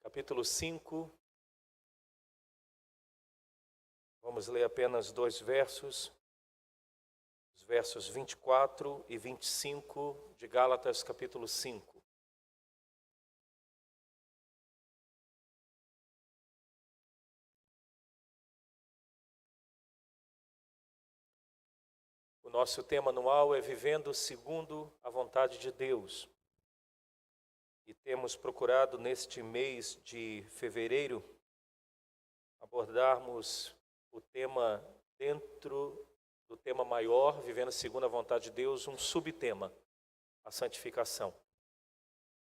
capítulo 5. Vamos ler apenas 2 versos, os versos 24 e 25 de Gálatas, capítulo 5. O nosso tema anual é Vivendo segundo a vontade de Deus. E temos procurado neste mês de fevereiro abordarmos o tema dentro do tema maior, Vivendo segundo a vontade de Deus, um subtema, a santificação.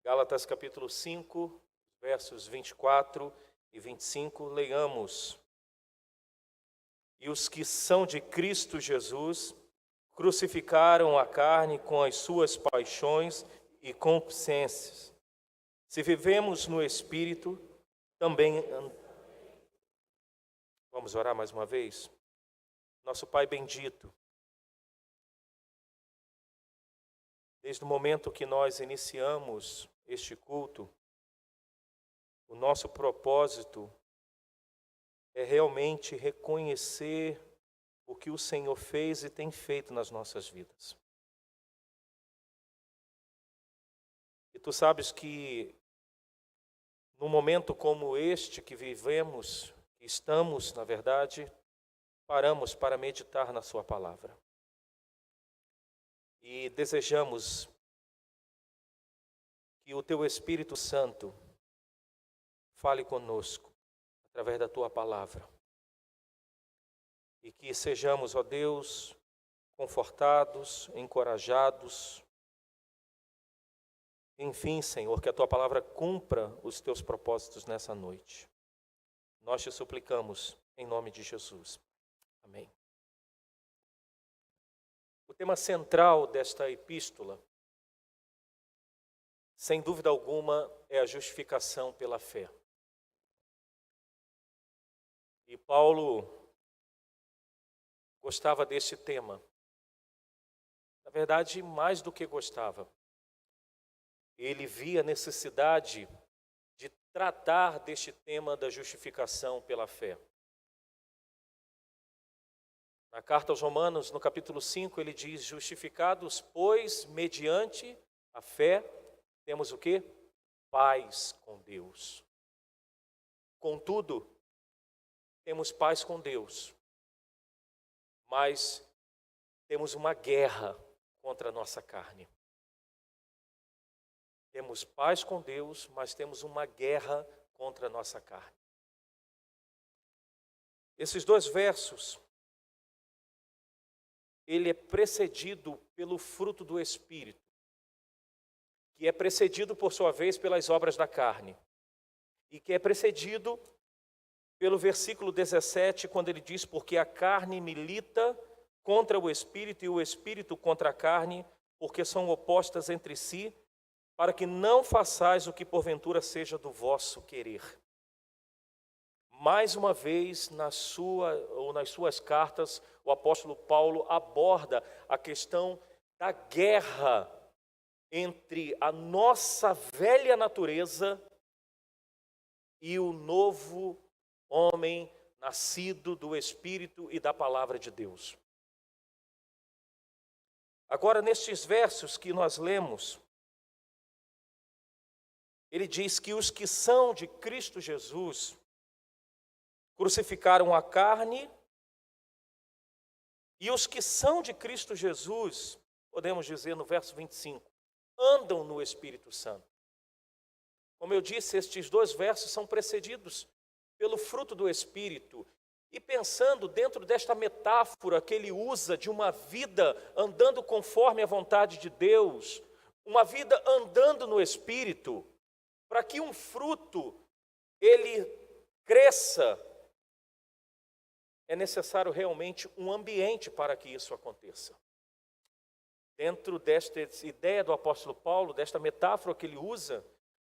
Gálatas capítulo 5, versos 24 e 25, leiamos. E os que são de Cristo Jesus crucificaram a carne com as suas paixões e concupiscências. Se vivemos no Espírito, também... Vamos orar mais uma vez? Nosso Pai bendito, desde o momento que nós iniciamos este culto, o nosso propósito é realmente reconhecer o que o Senhor fez e tem feito nas nossas vidas. E tu sabes que num momento como este que vivemos, que estamos, na verdade, paramos para meditar na sua palavra. E desejamos que o teu Espírito Santo fale conosco através da tua palavra. E que sejamos, ó Deus, confortados, encorajados. Enfim, Senhor, que a tua palavra cumpra os teus propósitos nessa noite. Nós te suplicamos em nome de Jesus. Amém. O tema central desta epístola, sem dúvida alguma, é a justificação pela fé. E Paulo gostava deste tema. Na verdade, mais do que gostava. Ele via a necessidade de tratar deste tema da justificação pela fé. Na carta aos Romanos, no capítulo 5, ele diz: justificados, pois, mediante a fé, temos o quê? Paz com Deus. Contudo, temos paz com Deus, mas temos uma guerra contra a nossa carne. Temos paz com Deus, mas temos uma guerra contra a nossa carne. Esses 2 versos, ele é precedido pelo fruto do Espírito, que é precedido, por sua vez, pelas obras da carne, e que é precedido pelo versículo 17, quando ele diz: porque a carne milita contra o Espírito e o Espírito contra a carne, porque são opostas entre si, para que não façais o que porventura seja do vosso querer. Mais uma vez, nas suas cartas, o apóstolo Paulo aborda a questão da guerra entre a nossa velha natureza e o novo homem nascido do Espírito e da palavra de Deus. Agora, nestes versos que nós lemos, ele diz que os que são de Cristo Jesus crucificaram a carne, e os que são de Cristo Jesus, podemos dizer no verso 25, andam no Espírito Santo. Como eu disse, estes 2 versos são precedidos pelo fruto do Espírito. E pensando dentro desta metáfora que ele usa de uma vida andando conforme a vontade de Deus, uma vida andando no Espírito, para que um fruto ele cresça, é necessário realmente um ambiente para que isso aconteça. Dentro desta ideia do apóstolo Paulo, desta metáfora que ele usa,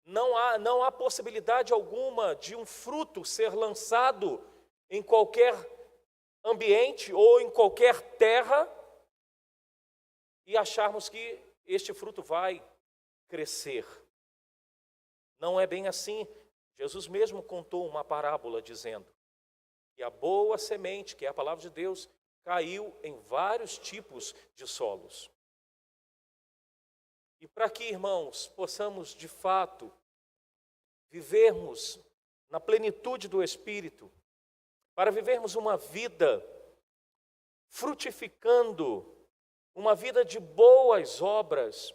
não há possibilidade alguma de um fruto ser lançado em qualquer ambiente ou em qualquer terra e acharmos que este fruto vai crescer. Não é bem assim. Jesus mesmo contou uma parábola dizendo que a boa semente, que é a palavra de Deus, caiu em vários tipos de solos. E para que, irmãos, possamos de fato vivermos na plenitude do Espírito, para vivermos uma vida frutificando, uma vida de boas obras,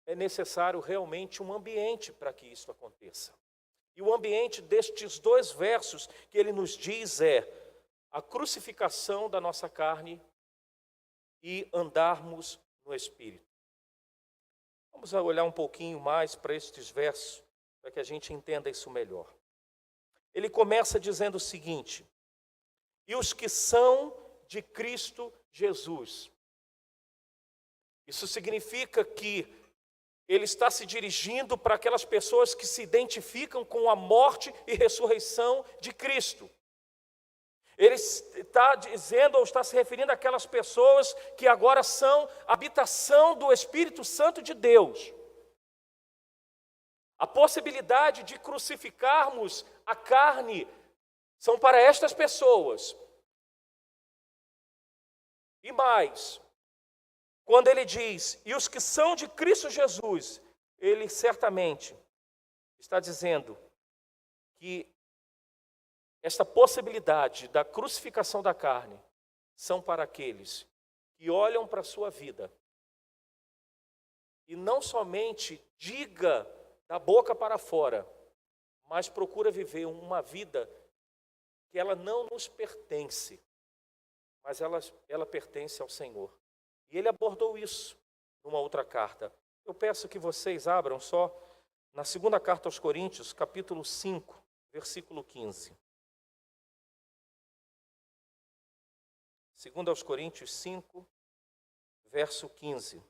é necessário realmente um ambiente para que isso aconteça. E o ambiente destes 2 versos que ele nos diz é a crucificação da nossa carne e andarmos no Espírito. Vamos olhar um pouquinho mais para estes versos, para que a gente entenda isso melhor. Ele começa dizendo o seguinte: e os que são de Cristo Jesus. Isso significa que ele está se dirigindo para aquelas pessoas que se identificam com a morte e ressurreição de Cristo. Ele está dizendo, ou está se referindo àquelas pessoas que agora são habitação do Espírito Santo de Deus. A possibilidade de crucificarmos a carne são para estas pessoas. E mais, quando ele diz, e os que são de Cristo Jesus, ele certamente está dizendo que esta possibilidade da crucificação da carne são para aqueles que olham para a sua vida e não somente diga da boca para fora, mas procura viver uma vida que ela não nos pertence, mas ela pertence ao Senhor. E ele abordou isso numa outra carta. Eu peço que vocês abram só na 2ª carta aos Coríntios, capítulo 5, versículo 15. 2 aos Coríntios 5, verso 15.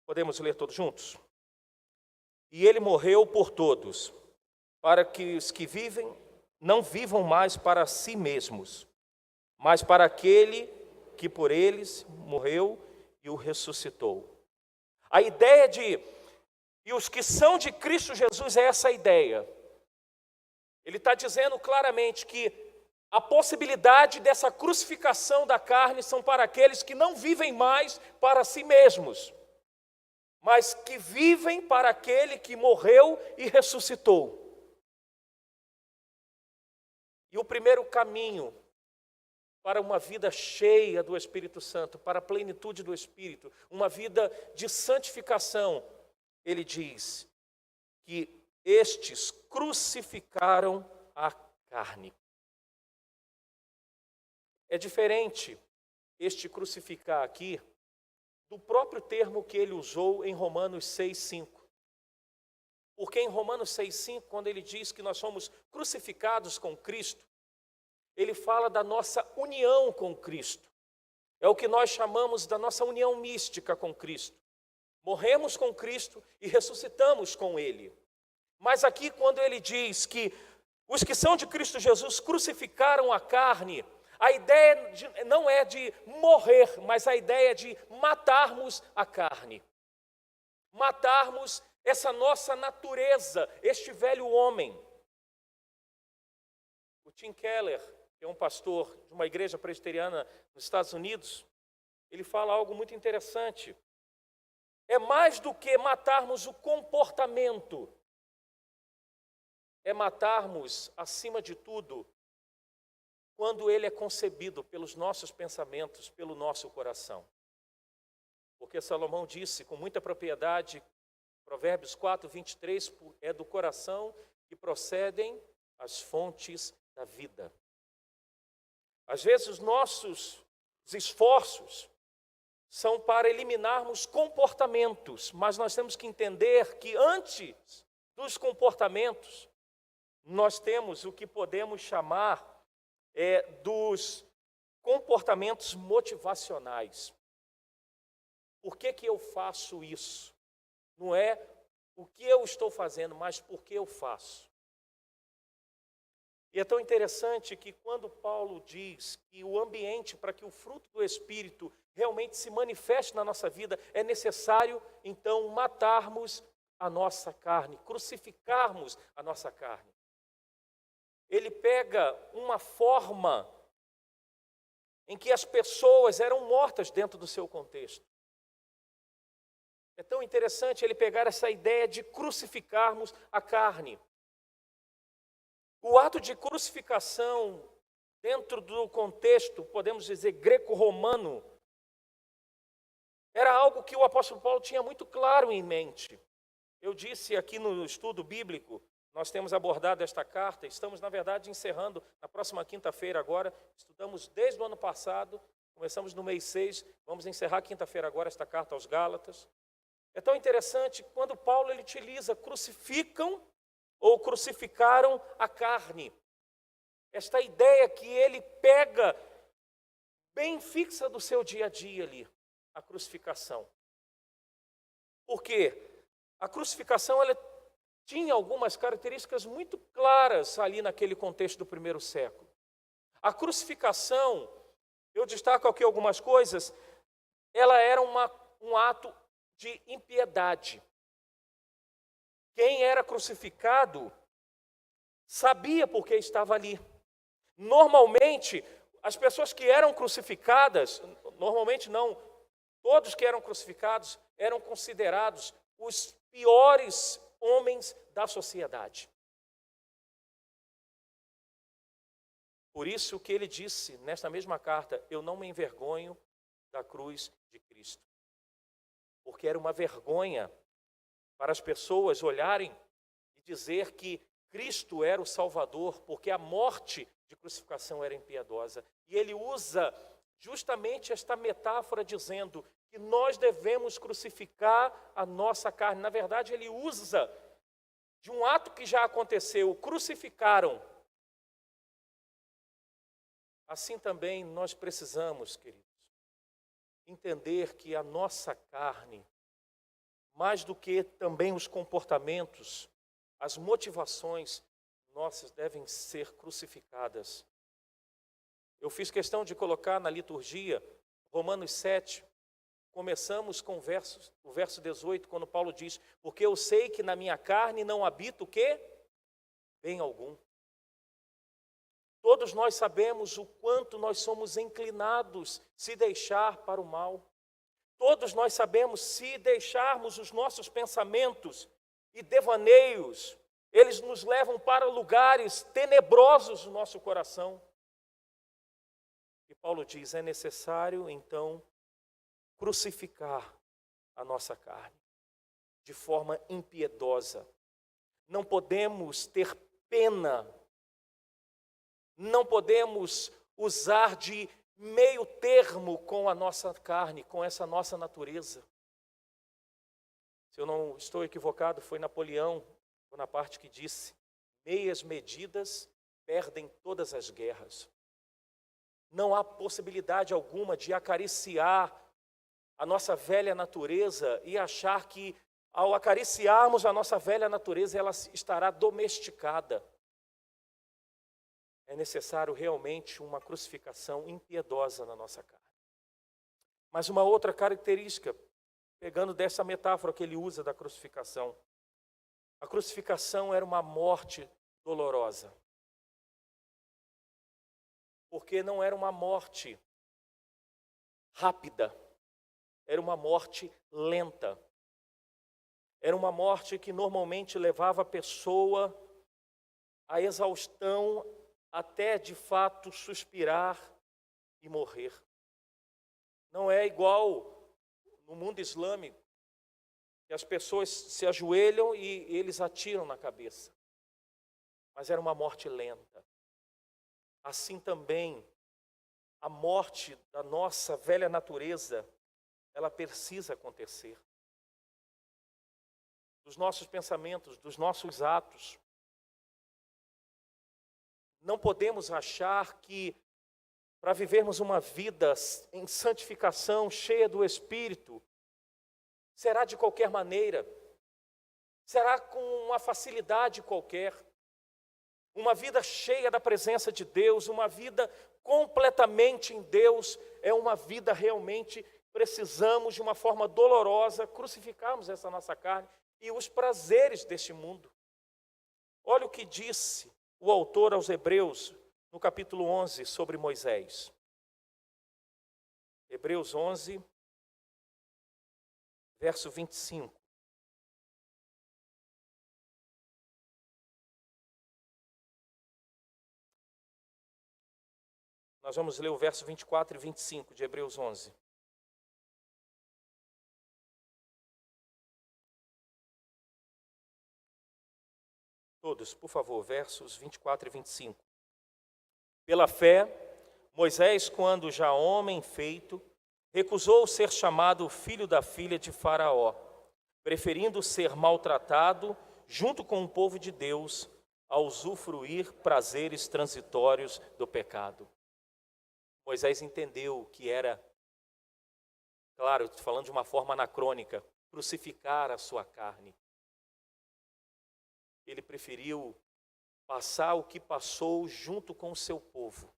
Podemos ler todos juntos? E ele morreu por todos, para que os que vivem não vivam mais para si mesmos, mas para aquele que por eles morreu e o ressuscitou. A ideia de, e os que são de Cristo Jesus, é essa ideia. Ele está dizendo claramente que a possibilidade dessa crucificação da carne são para aqueles que não vivem mais para si mesmos, mas que vivem para aquele que morreu e ressuscitou. E o primeiro caminho para uma vida cheia do Espírito Santo, para a plenitude do Espírito, uma vida de santificação, ele diz que estes crucificaram a carne. É diferente este crucificar aqui do próprio termo que ele usou em Romanos 6,5. Porque em Romanos 6,5, quando ele diz que nós somos crucificados com Cristo, ele fala da nossa união com Cristo. É o que nós chamamos da nossa união mística com Cristo. Morremos com Cristo e ressuscitamos com Ele. Mas aqui, quando ele diz que os que são de Cristo Jesus crucificaram a carne, a ideia não é de morrer, mas a ideia é de matarmos a carne. Matarmos essa nossa natureza, este velho homem. O Tim Keller, que é um pastor de uma igreja presbiteriana nos Estados Unidos, ele fala algo muito interessante. É mais do que matarmos o comportamento, é matarmos, acima de tudo, quando ele é concebido pelos nossos pensamentos, pelo nosso coração. Porque Salomão disse com muita propriedade, Provérbios 4, 23, é do coração que procedem as fontes da vida. Às vezes os nossos esforços são para eliminarmos comportamentos, mas nós temos que entender que antes dos comportamentos, nós temos o que podemos chamar dos comportamentos motivacionais. Por que eu faço isso? Não é o que eu estou fazendo, mas por que eu faço. E é tão interessante que quando Paulo diz que o ambiente para que o fruto do Espírito realmente se manifeste na nossa vida, é necessário, então, matarmos a nossa carne, crucificarmos a nossa carne. Ele pega uma forma em que as pessoas eram mortas dentro do seu contexto. É tão interessante ele pegar essa ideia de crucificarmos a carne. O ato de crucificação, dentro do contexto, podemos dizer, greco-romano, era algo que o apóstolo Paulo tinha muito claro em mente. Eu disse aqui no estudo bíblico, nós temos abordado esta carta, estamos, na verdade, encerrando na próxima quinta-feira agora, estudamos desde o ano passado, começamos no mês 6, vamos encerrar quinta-feira agora esta carta aos Gálatas. É tão interessante quando Paulo ele utiliza crucificam ou crucificaram a carne. Esta ideia que ele pega bem fixa do seu dia a dia ali, a crucificação. Por quê? A crucificação ela tinha algumas características muito claras ali naquele contexto do primeiro século. A crucificação, eu destaco aqui algumas coisas, ela era um ato de impiedade. Quem era crucificado sabia por que estava ali. Normalmente, as pessoas que eram crucificadas, normalmente não, todos que eram crucificados eram considerados os piores homens da sociedade. Por isso que ele disse nesta mesma carta, eu não me envergonho da cruz de Cristo. Porque era uma vergonha para as pessoas olharem e dizer que Cristo era o Salvador, porque a morte de crucificação era impiedosa. E ele usa justamente esta metáfora dizendo que nós devemos crucificar a nossa carne. Na verdade, ele usa de um ato que já aconteceu, crucificaram. Assim também nós precisamos, queridos, entender que a nossa carne, mais do que também os comportamentos, as motivações nossas devem ser crucificadas. Eu fiz questão de colocar na liturgia, Romanos 7, começamos com o verso 18, quando Paulo diz, porque eu sei que na minha carne não habita o quê? Bem algum. Todos nós sabemos o quanto nós somos inclinados se deixar para o mal. Todos nós sabemos se deixarmos os nossos pensamentos e devaneios, eles nos levam para lugares tenebrosos no nosso coração. E Paulo diz, é necessário então crucificar a nossa carne de forma impiedosa. Não podemos ter pena, não podemos usar de meio termo com a nossa carne, com essa nossa natureza. Se eu não estou equivocado, foi Napoleão Bonaparte que disse, meias medidas perdem todas as guerras. Não há possibilidade alguma de acariciar a nossa velha natureza e achar que ao acariciarmos a nossa velha natureza, ela estará domesticada. É necessário realmente uma crucificação impiedosa na nossa carne. Mas uma outra característica, pegando dessa metáfora que ele usa da crucificação, a crucificação era uma morte dolorosa. Porque não era uma morte rápida, era uma morte lenta. Era uma morte que normalmente levava a pessoa à exaustão até de fato suspirar e morrer. Não é igual no mundo islâmico, que as pessoas se ajoelham e eles atiram na cabeça. Mas era uma morte lenta. Assim também, a morte da nossa velha natureza, ela precisa acontecer. Dos nossos pensamentos, dos nossos atos. Não podemos achar que para vivermos uma vida em santificação, cheia do Espírito, será de qualquer maneira, será com uma facilidade qualquer. Uma vida cheia da presença de Deus, uma vida completamente em Deus, é uma vida realmente, precisamos de uma forma dolorosa crucificarmos essa nossa carne e os prazeres deste mundo. Olha o que disse o autor aos Hebreus, no capítulo 11, sobre Moisés. Hebreus 11, verso 25. Nós vamos ler o verso 24 e 25 de Hebreus 11. Todos, por favor, versos 24 e 25. Pela fé, Moisés, quando já homem feito, recusou ser chamado filho da filha de Faraó, preferindo ser maltratado junto com o povo de Deus, a usufruir prazeres transitórios do pecado. Moisés entendeu que era, claro, falando de uma forma anacrônica, crucificar a sua carne. Ele preferiu passar o que passou junto com o seu povo,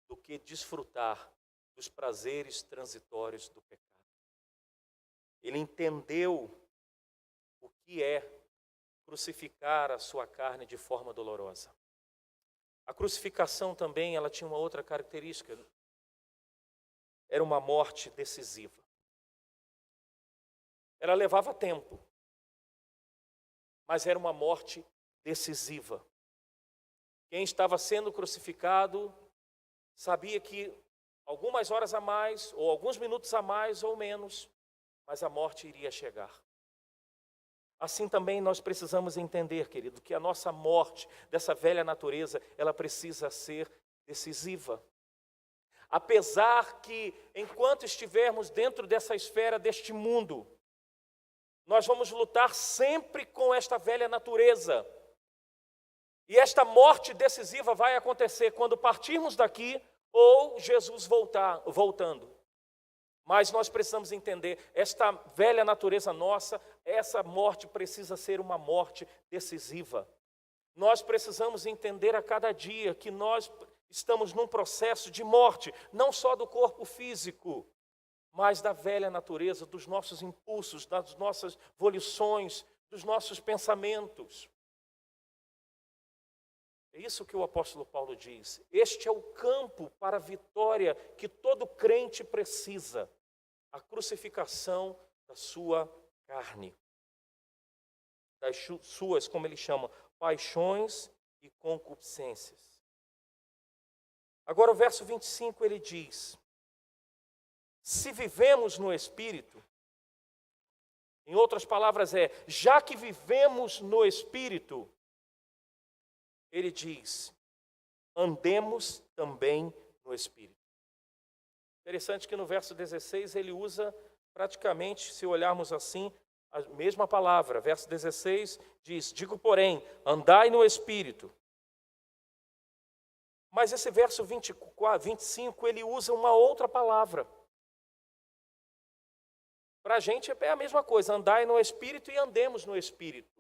do que desfrutar dos prazeres transitórios do pecado. Ele entendeu o que é crucificar a sua carne de forma dolorosa. A crucificação também, ela tinha uma outra característica. Era uma morte decisiva. Ela levava tempo, mas era uma morte decisiva. Quem estava sendo crucificado sabia que algumas horas a mais, ou alguns minutos a mais ou menos, mas a morte iria chegar. Assim também nós precisamos entender, querido, que a nossa morte dessa velha natureza, ela precisa ser decisiva. Apesar que, enquanto estivermos dentro dessa esfera deste mundo, nós vamos lutar sempre com esta velha natureza. E esta morte decisiva vai acontecer quando partirmos daqui ou Jesus voltando. Mas nós precisamos entender, esta velha natureza nossa, essa morte precisa ser uma morte decisiva. Nós precisamos entender a cada dia que nós estamos num processo de morte, não só do corpo físico, mas da velha natureza, dos nossos impulsos, das nossas volições, dos nossos pensamentos. É isso que o apóstolo Paulo diz. Este é o campo para a vitória que todo crente precisa. A crucificação da sua carne. Das suas, como ele chama, paixões e concupiscências. Agora o verso 25 ele diz: se vivemos no Espírito, em outras palavras já que vivemos no Espírito, ele diz, andemos também no Espírito. Interessante que no verso 16 ele usa praticamente, se olharmos assim, a mesma palavra. Verso 16 diz, digo porém, andai no Espírito. Mas esse verso 25 ele usa uma outra palavra. Para a gente é a mesma coisa, andai no Espírito e andemos no Espírito.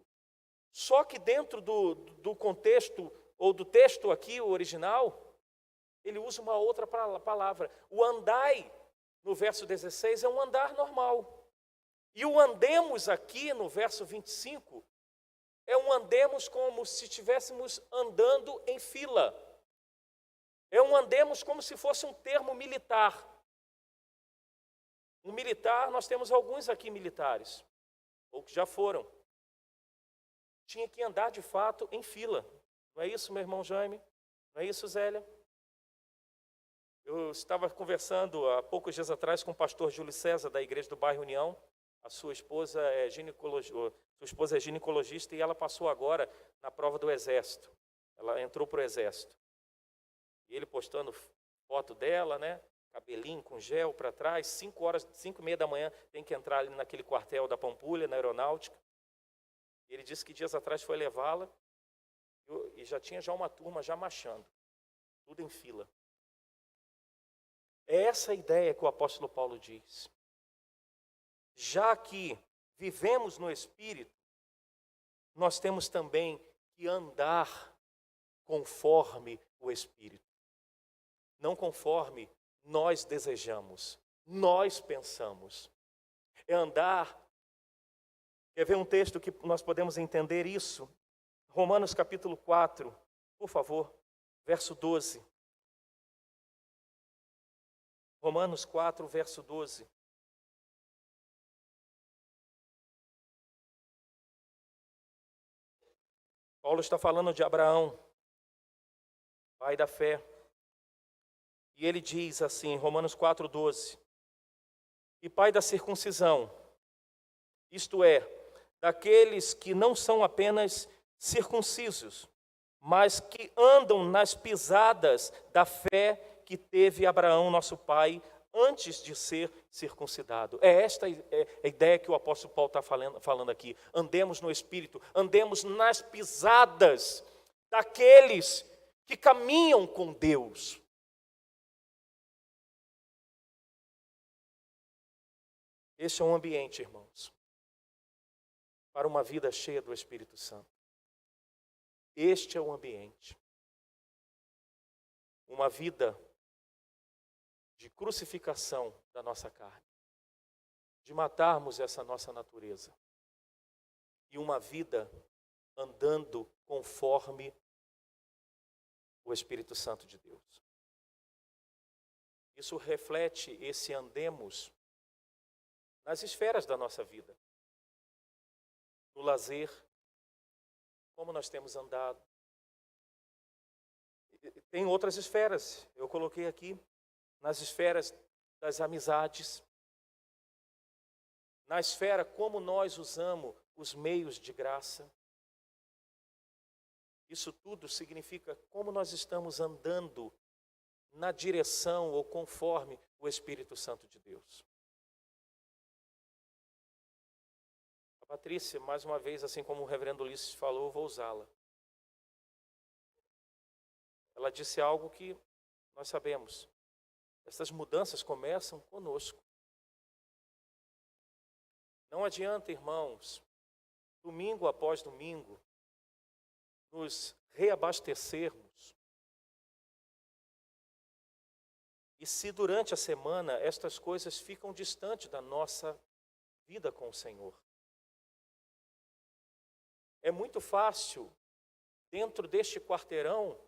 Só que dentro do contexto, ou do texto aqui, o original, ele usa uma outra palavra. O andai, no verso 16, é um andar normal. E o andemos aqui, no verso 25, é um andemos como se estivéssemos andando em fila. É um andemos como se fosse um termo militar. Um militar, nós temos alguns aqui militares, ou que já foram. Tinha que andar de fato em fila. Não é isso, meu irmão Jaime? Não é isso, Zélia? Eu estava conversando há poucos dias atrás com o pastor Júlio César, da igreja do bairro União. A sua esposa é ginecologista e ela passou agora na prova do Exército. Ela entrou para o Exército. E ele postando foto dela, né? Cabelinho com gel para trás, 5h30 da manhã, tem que entrar ali naquele quartel da Pampulha, na aeronáutica. Ele disse que dias atrás foi levá-la e já tinha uma turma já marchando, tudo em fila. É essa a ideia que o apóstolo Paulo diz. Já que vivemos no Espírito, nós temos também que andar conforme o Espírito. Não conforme nós desejamos, nós pensamos. É andar. Quer ver um texto que nós podemos entender isso? Romanos capítulo 4, por favor, verso 12. Romanos 4, verso 12. Paulo está falando de Abraão, pai da fé. E ele diz assim, em Romanos 4, 12. E pai da circuncisão, isto é, daqueles que não são apenas circuncisos, mas que andam nas pisadas da fé que teve Abraão, nosso pai, antes de ser circuncidado. É esta a ideia que o apóstolo Paulo está falando aqui. Andemos no Espírito, andemos nas pisadas daqueles que caminham com Deus. Este é um ambiente, irmãos, para uma vida cheia do Espírito Santo. Este é o ambiente. Uma vida de crucificação da nossa carne, de matarmos essa nossa natureza, e uma vida andando conforme o Espírito Santo de Deus. Isso reflete esse andemos nas esferas da nossa vida, no lazer, como nós temos andado. Tem outras esferas, eu coloquei aqui, nas esferas das amizades, na esfera como nós usamos os meios de graça. Isso tudo significa como nós estamos andando na direção ou conforme o Espírito Santo de Deus. A Patrícia, mais uma vez, assim como o reverendo Ulisses falou, eu vou usá-la. Ela disse algo que nós sabemos. Essas mudanças começam conosco. Não adianta, irmãos, domingo após domingo, nos reabastecermos. E se durante a semana estas coisas ficam distantes da nossa vida com o Senhor. É muito fácil, dentro deste quarteirão,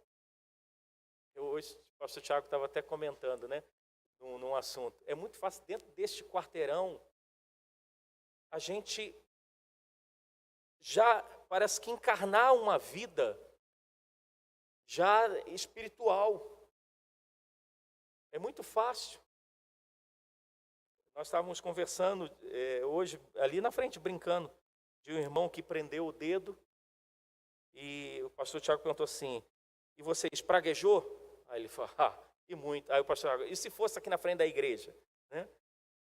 hoje o pastor Tiago estava até comentando, né, num assunto, é muito fácil dentro deste quarteirão, a gente já parece que encarnar uma vida já espiritual. É muito fácil. Nós estávamos conversando hoje, ali na frente, brincando, de um irmão que prendeu o dedo, e o pastor Tiago perguntou assim, e você espraguejou? Aí ele falou, e muito. Aí o pastor Tiago, e se fosse aqui na frente da igreja? Né?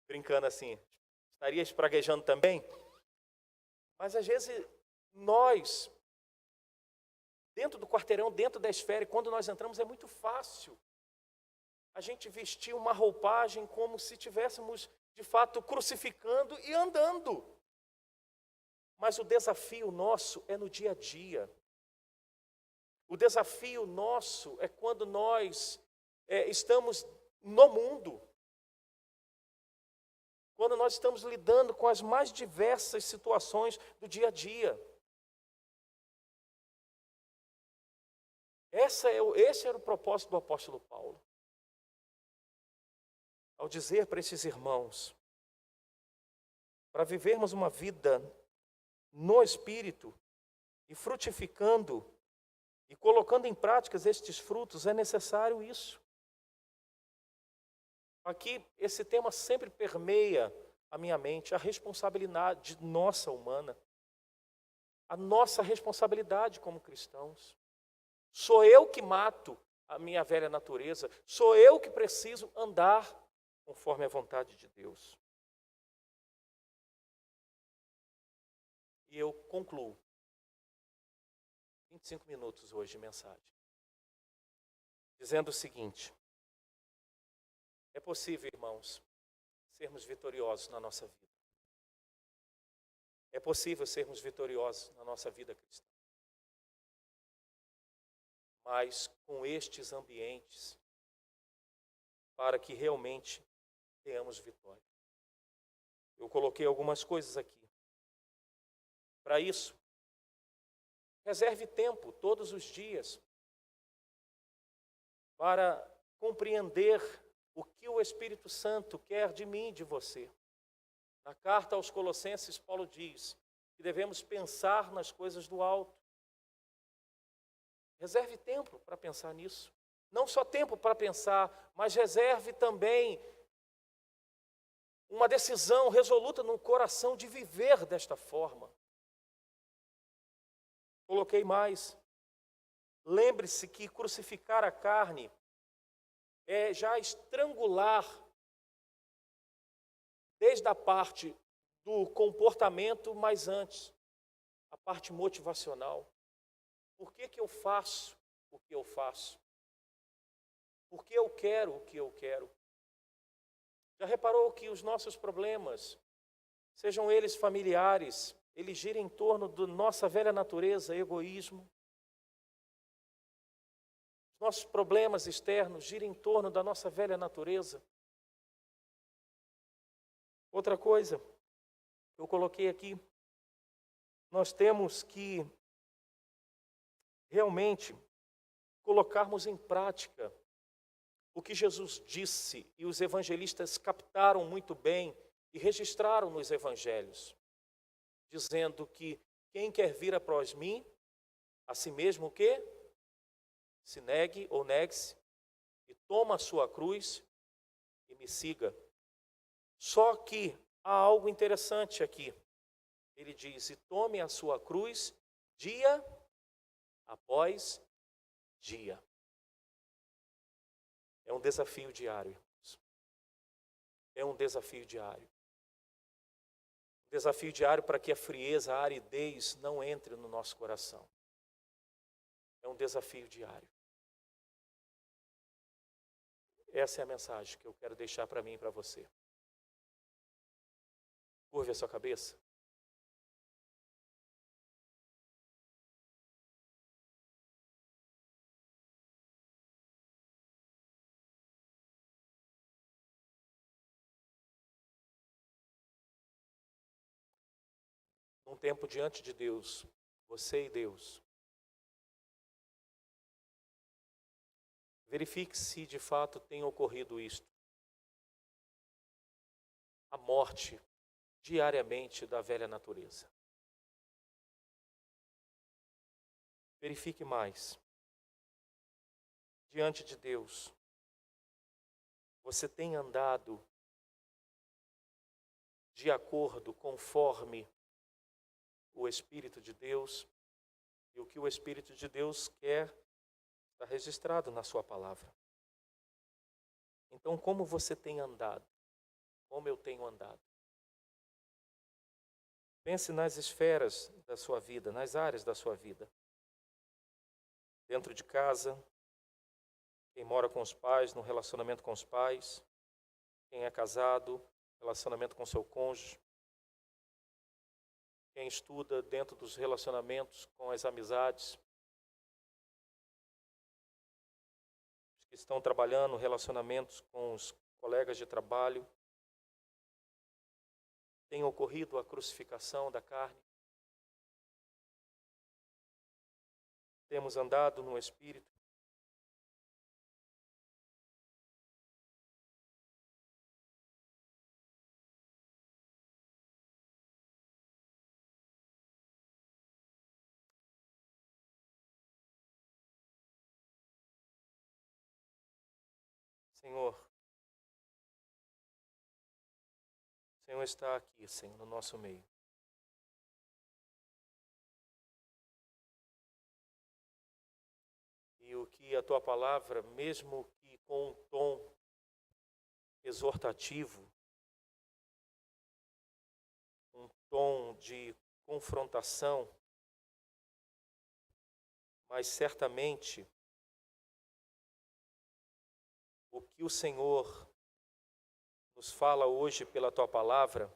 Brincando assim, estaria espraguejando também? Mas às vezes nós, dentro do quarteirão, dentro da esfera, e quando nós entramos é muito fácil a gente vestir uma roupagem como se estivéssemos, de fato, crucificando e andando. Mas o desafio nosso é no dia a dia. O desafio nosso é quando nós estamos no mundo. Quando nós estamos lidando com as mais diversas situações do dia a dia. Esse era o propósito do apóstolo Paulo. Ao dizer para esses irmãos, para vivermos uma vida no Espírito e frutificando e colocando em práticas estes frutos, é necessário isso. Aqui, esse tema sempre permeia a minha mente, a responsabilidade nossa humana, a nossa responsabilidade como cristãos. Sou eu que mato a minha velha natureza, sou eu que preciso andar conforme a vontade de Deus. E eu concluo. 25 minutos hoje de mensagem. Dizendo o seguinte. É possível, irmãos, sermos vitoriosos na nossa vida. É possível sermos vitoriosos na nossa vida cristã. mas com estes ambientes, para que realmente tenhamos vitória. Eu coloquei algumas coisas aqui. Para isso, reserve tempo todos os dias para compreender o que o Espírito Santo quer de mim e de você. Na carta aos Colossenses, Paulo diz que devemos pensar nas coisas do alto. Reserve tempo para pensar nisso. Não só tempo para pensar, mas reserve também uma decisão resoluta no coração de viver desta forma. Coloquei mais. Lembre-se que crucificar a carne é já estrangular desde a parte do comportamento, mas antes, a parte motivacional. Por que eu faço o que eu faço? Por que eu quero o que eu quero? Já reparou que os nossos problemas, sejam eles familiares, eles giram em torno da nossa velha natureza, egoísmo? Os nossos problemas externos giram em torno da nossa velha natureza. Outra coisa que eu coloquei aqui, nós temos que realmente colocarmos em prática o que Jesus disse e os evangelistas captaram muito bem e registraram nos evangelhos, dizendo que quem quer vir após mim, a si mesmo o quê? Se negue ou negue-se e toma a sua cruz e me siga. Só que há algo interessante aqui. Ele diz, e tome a sua cruz dia após dia. É um desafio diário, irmãos. É um desafio diário. Um desafio diário para que a frieza, a aridez não entre no nosso coração. É um desafio diário. Essa é a mensagem que eu quero deixar para mim e para você. Curve a sua cabeça. Num tempo diante de Deus, você e Deus, verifique se de fato tem ocorrido isto. A morte diariamente da velha natureza. Verifique mais. Diante de Deus, você tem andado de acordo, conforme o Espírito de Deus, e o que o Espírito de Deus quer está registrado na sua palavra. Então, como você tem andado? Como eu tenho andado? Pense nas esferas da sua vida, nas áreas da sua vida. Dentro de casa, quem mora com os pais, no relacionamento com os pais, quem é casado, relacionamento com seu cônjuge, quem estuda dentro dos relacionamentos com as amizades, os que estão trabalhando relacionamentos com os colegas de trabalho. Tem ocorrido a crucificação da carne. Temos andado no Espírito. Senhor, o Senhor está aqui, Senhor, no nosso meio. E o que a Tua palavra, mesmo que com um tom exortativo, um tom de confrontação, mas certamente o que o Senhor nos fala hoje pela Tua palavra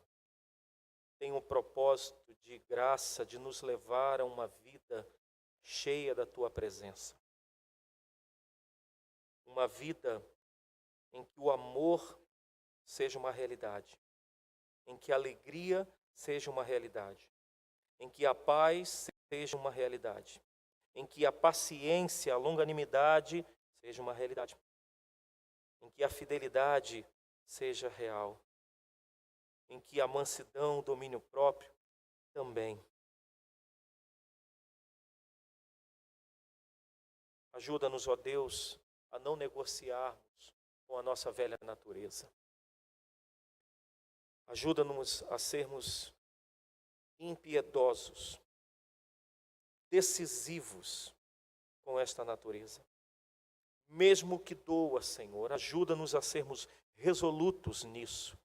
tem um propósito de graça, de nos levar a uma vida cheia da Tua presença. uma vida em que o amor seja uma realidade, em que a alegria seja uma realidade, em que a paz seja uma realidade, em que a paciência, a longanimidade seja uma realidade, em que a fidelidade seja real, em que a mansidão, o domínio próprio também. Ajuda-nos, ó Deus, a não negociarmos com a nossa velha natureza. Ajuda-nos a sermos impiedosos, decisivos com esta natureza. Mesmo que doa, Senhor, ajuda-nos a sermos resolutos nisso,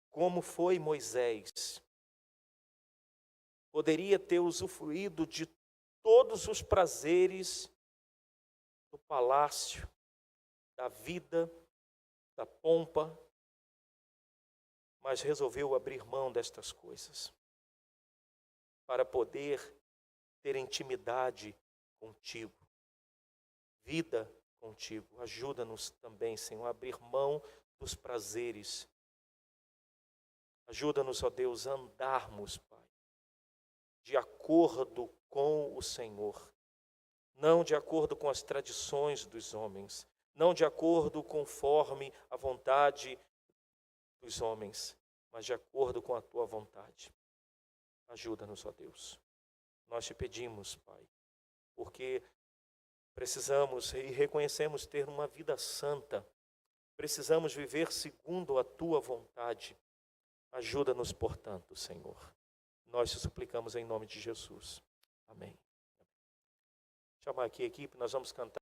como foi Moisés. Poderia ter usufruído de todos os prazeres do palácio, da vida, da pompa, mas resolveu abrir mão destas coisas para poder ter intimidade contigo, vida contigo. Ajuda-nos também, Senhor, a abrir mão dos prazeres. Ajuda-nos, ó Deus, a andarmos, Pai, de acordo com o Senhor, não de acordo com as tradições dos homens, não de acordo conforme a vontade dos homens, mas de acordo com a tua vontade. Ajuda-nos, ó Deus. Nós te pedimos, Pai, porque precisamos e reconhecemos ter uma vida santa, precisamos viver segundo a tua vontade. Ajuda-nos, portanto, Senhor. Nós te suplicamos em nome de Jesus. Amém. Chamar aqui a equipe, nós vamos cantar.